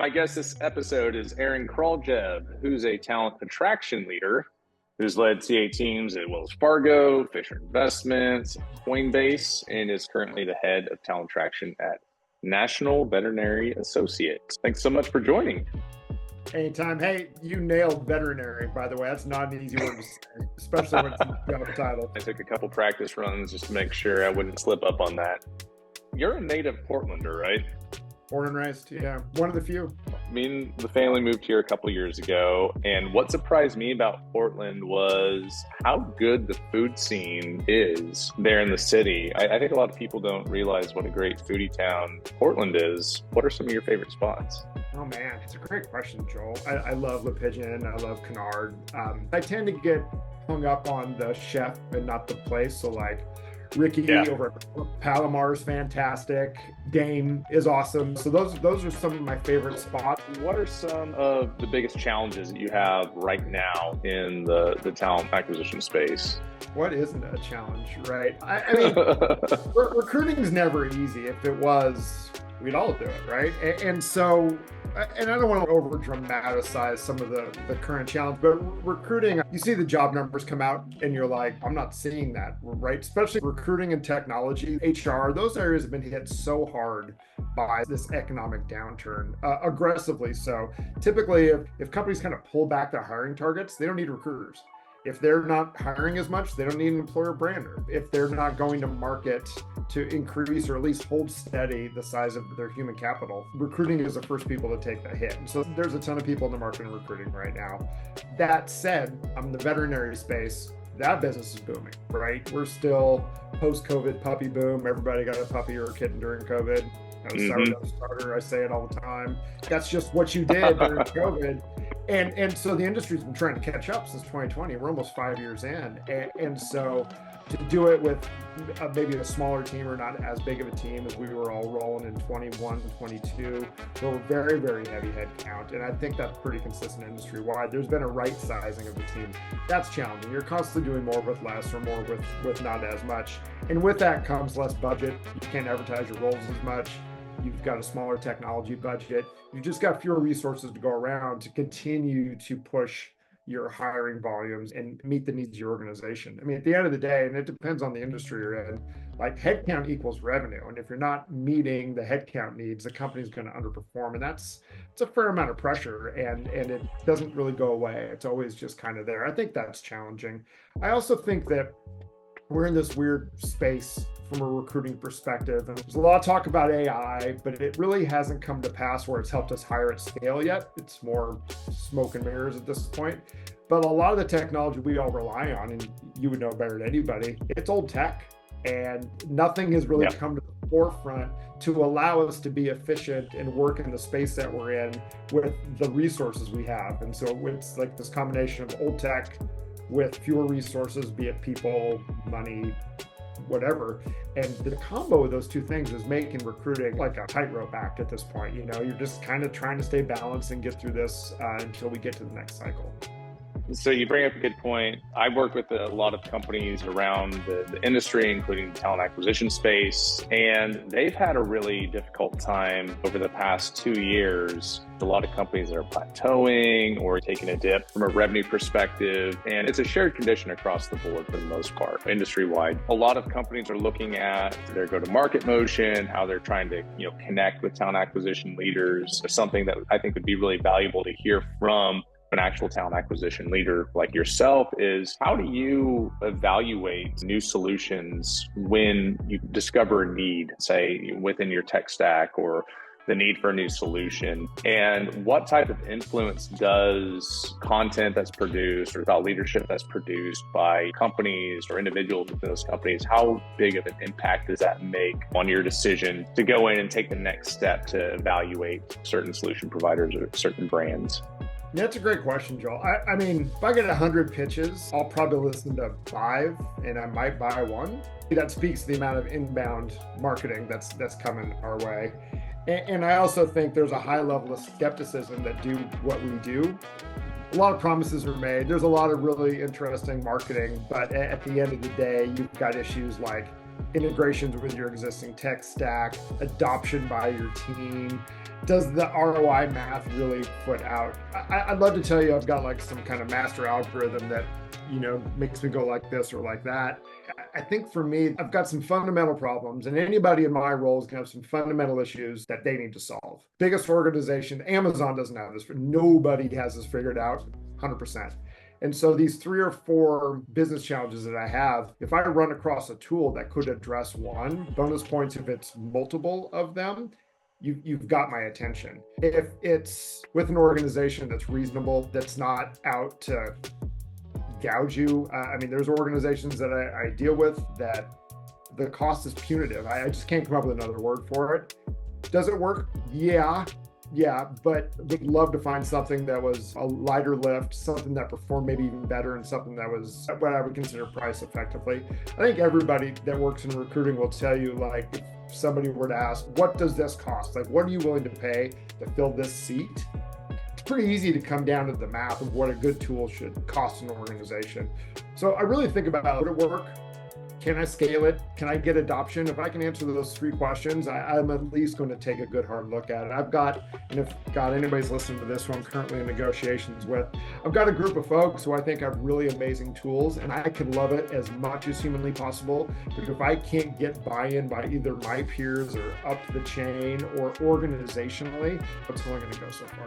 My guest this episode is Aaron Karljev, who's a talent attraction leader who's led TA teams at Wells Fargo, Fisher Investments, Coinbase, and is currently the head of talent attraction at National Veterinary Associates. Thanks so much for joining. Anytime. Hey, you nailed veterinary, by the way. That's not an easy word to say, especially when it's got a title. I took a couple practice runs just to make sure I wouldn't slip up on that. You're a native Portlander, right? Born and raised, yeah. One of the few. Me and the family moved here a couple years ago, and what surprised me about Portland was how good the food scene is there in the city. I think a lot of people don't realize what a great foodie town Portland is. What are some of your favorite spots? Oh man, it's a great question, Joel. I love Le Pigeon. I love Canard. I tend to get hung up on the chef and not the place. So like Ricky over at Palomar is fantastic. Dame is awesome. So those are some of my favorite spots. What are some of the biggest challenges that you have right now in the talent acquisition space? What isn't a challenge, right? I mean, recruiting is never easy. If it was, we'd all do it, right? And so, and I don't want to over dramatize some of the current challenge, but recruiting, you see the job numbers come out and you're like, I'm not seeing that, right? Especially recruiting and technology, HR, those areas have been hit so hard by this economic downturn, aggressively. So typically if companies kind of pull back their hiring targets, they don't need recruiters. If they're not hiring as much, they don't need an employer brander. If they're not going to market to increase or at least hold steady the size of their human capital, recruiting is the first people to take the hit. So there's a ton of people in the market in recruiting right now. That said, I'm in the veterinary space. That business is booming, right? We're still post-COVID puppy boom. Everybody got a puppy or a kitten during COVID. Sourdough starter, I say it all the time. That's just what you did during COVID. And so the industry's been trying to catch up since 2020. We're almost 5 years in. And so to do it with maybe a smaller team or not as big of a team as we were all rolling in 21, 22, we're very, very heavy head count. And I think that's pretty consistent industry-wide. There's been a right sizing of the team. That's challenging. You're constantly doing more with less or more with not as much. And with that comes less budget. You can't advertise your roles as much. You've got a smaller technology budget. You've just got fewer resources to go around to continue to push your hiring volumes and meet the needs of your organization. I mean, at the end of the day, and it depends on the industry you're in, like headcount equals revenue. And if you're not meeting the headcount needs, the company's going to underperform. And it's a fair amount of pressure and it doesn't really go away. It's always just kind of there. I think that's challenging. I also think that we're in this weird space from a recruiting perspective. And there's a lot of talk about AI, but it really hasn't come to pass where it's helped us hire at scale yet. It's more smoke and mirrors at this point. But a lot of the technology we all rely on, and you would know better than anybody, it's old tech. And nothing has really come to the forefront to allow us to be efficient and work in the space that we're in with the resources we have. And so it's like this combination of old tech with fewer resources, be it people, money, whatever. And the combo of those two things is making recruiting like a tightrope act at this point. You know, you're just kind of trying to stay balanced and get through this until we get to the next cycle. So you bring up a good point. I work with a lot of companies around the industry, including the talent acquisition space, and they've had a really difficult time over the past 2 years. A lot of companies that are plateauing or taking a dip from a revenue perspective, and it's a shared condition across the board for the most part, industry-wide. A lot of companies are looking at their go-to-market motion, how they're trying to connect with talent acquisition leaders. Something that I think would be really valuable to hear from an actual talent acquisition leader like yourself is, how do you evaluate new solutions when you discover a need, say within your tech stack, or the need for a new solution? And what type of influence does content that's produced or thought leadership that's produced by companies or individuals within those companies, how big of an impact does that make on your decision to go in and take the next step to evaluate certain solution providers or certain brands? Yeah, that's a great question, Joel. I mean, if I get 100 pitches, I'll probably listen to 5 and I might buy 1. That speaks to the amount of inbound marketing that's coming our way. And I also think there's a high level of skepticism that do what we do. A lot of promises are made. There's a lot of really interesting marketing, but at the end of the day, you've got issues like integrations with your existing tech stack, adoption by your team? Does the ROI math really foot out? I'd love to tell you I've got like some kind of master algorithm that, makes me go like this or like that. I think for me, I've got some fundamental problems, and anybody in my role is going to have some fundamental issues that they need to solve. Biggest organization, Amazon doesn't have this. Nobody has this figured out 100%. And so these 3 or 4 business challenges that I have, if I run across a tool that could address one, bonus points if it's multiple of them, you've got my attention. If it's with an organization that's reasonable, that's not out to gouge you. There's organizations that I deal with that the cost is punitive. I just can't come up with another word for it. Does it work? Yeah, but would love to find something that was a lighter lift, something that performed maybe even better, and something that was what I would consider price effectively. I think everybody that works in recruiting will tell you, like, if somebody were to ask, what does this cost? Like, what are you willing to pay to fill this seat? It's pretty easy to come down to the math of what a good tool should cost an organization. So I really think about, would it work? Can I scale it? Can I get adoption? If I can answer those 3 questions, I'm at least going to take a good hard look at it. And if anybody's listening to this who I'm currently in negotiations with, I've got a group of folks who I think have really amazing tools, and I could love it as much as humanly possible. But if I can't get buy-in by either my peers or up the chain or organizationally, it's only going to go so far.